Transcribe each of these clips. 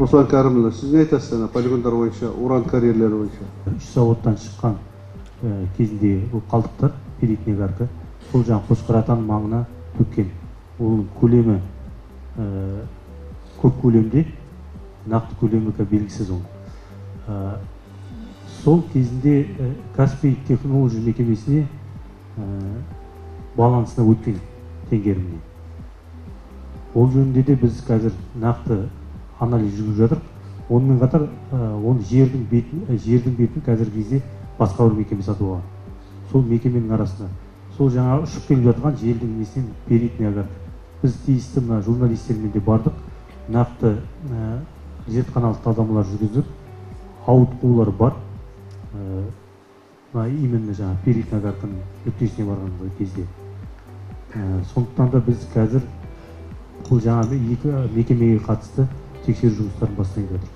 Руслан Кәрімұлы, сіз не айтасыз полигондар бойынша, уран карьерлері бойынша? Үш заводтан шыққан кезінде бұл қалдықтар, перитный гарка, сол жаңа Қошқаратан маңына төккен. Ол көлемі көп көлемде, нақты көлемі белгісіз ол. Сол кезінде Каспий технология мекемесіне балансына өткен теңгеріміне. Ол жөнінде де біз қазір нақты анализ жүргізіп жатыр. Онымен қатар оны жердің бетін қазіргі кезде басқа бір мекеме сатып алған. Сол мекеменің арасында сол жаңа ұшып келіп жатқан желдің несінен перитный агар. Біз тиісті мына журналистермен де бардық. Нақты зертханалық талдамалар жүргізіп, ауытқулар бар. Именно жаңа перитный агардың нүктесіне барған кезде. Сондықтан да біз қазір бұл жаңа екі мекемеге қатысты тексеру жұмыстарын бастайын жатыр.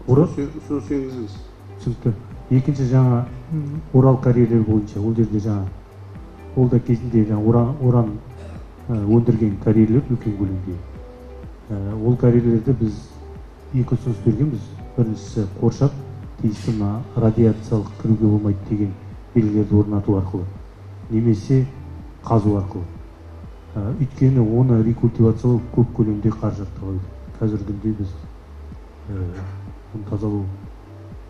Ұсыныс енгізіңіз. Түсінікті. Екінші жаңа Урал карьерлері бойынша, ол жерде жаңа ол да кезінде жаңа уран өндірген карьерлер үлкен көлемде. Ол карьерлерді біз екі ұсыныс бергенбіз. Біріншісі қоршап, тиісті радиациялық кіруге болмайды деген белгілерді орнату арқылы, немесе қазу арқылы. Өйткені оны рекультивациялау көп көлемде қаржы талап етеді. Қазіргі күнде біз оны тазалау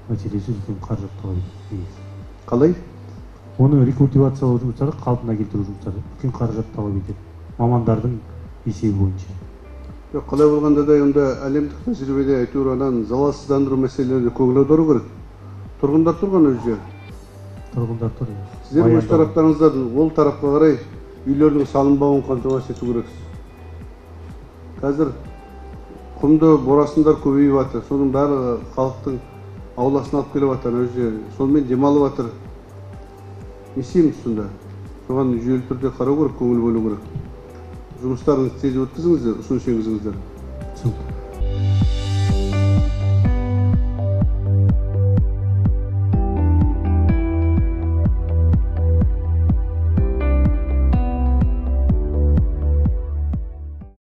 мәселесі үлкен қаржы талап етеді. Қалай? Оны рекультивациялау жұмыстары, қалпына келтіру жұмыстары үлкен қаржы талап етеді. Мамандардың есебі бойынша. Қалай болғанда да онда әлемдік тәжірибеде әйтеуір анан залалсыздандыру мәселелеріне көңіл аудару керек. Тұрғындар тұрған өз жер. Тұрғындар тұр. Сіздердің өз тараптарыңыздан ол тарапқа қарай үйлердің салынбауын қамтамасыз ету керексіз. Қазір құмды борасындар көбейіп жатыр. Соның бәрі халықтың ауласына алып келіп жатыр өз жер. Сонымен демалып жатыр. Не істейміз сонда? Соған жүйелі түрде қарау керек, көңіл бөлу керек. Жұмыстарыңызды тез өткізіңіздер, ұсыныс енгізіңіздер.